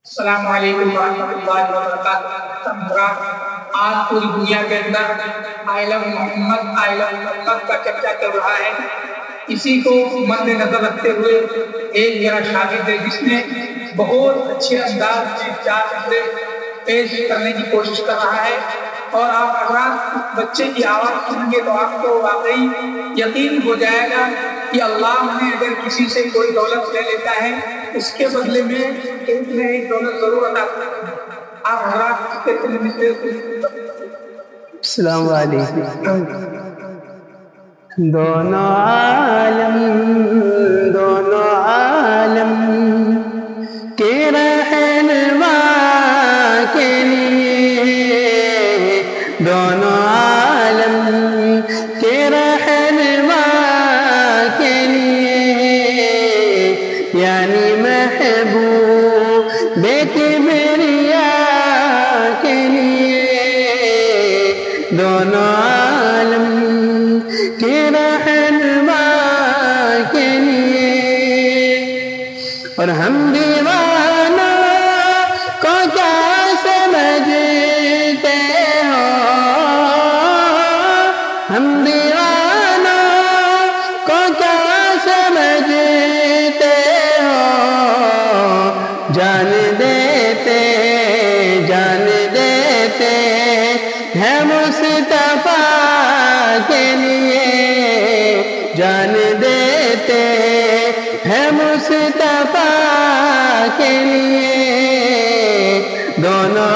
السلام علیکم ورحمۃ اللہ وبرکاتہ۔ آج پوری دنیا کے اندر آئی لو محمد کا چرچا چل رہا ہے۔ اسی کو مد نظر رکھتے ہوئے ایک میرا شاگرد ہے جس نے بہت اچھے انداز میں چار جملے پیش کرنے کی کوشش کر رہا ہے، اور آپ حضرات بچے کی آواز سنیں گے تو آپ کو واقعی یقین ہو جائے گا کہ اللہ نے اگر کسی سے کوئی دولت لے لیتا ہے اس کے بدلے میں ایک نہ ایک دولت ضرور عطا کرتا ہے۔ آپ حضرات کے السلام علیکم۔ دونوں عالم کے رہنما کے لیے، دونوں عالم کے رہنما کے لیے، یعنی محبوب کبریا کے لیے، دونوں عالم کے رہنما کے لیے، اور ہم دیوانوں کو کیا سمجھتے ہو، ہم دیوانوں کو کیا سمجھتے ہو، جان دیتے ہیں مصطفیٰ کے لیے، جان دیتے ہیں مصطفیٰ کے لیے، دونوں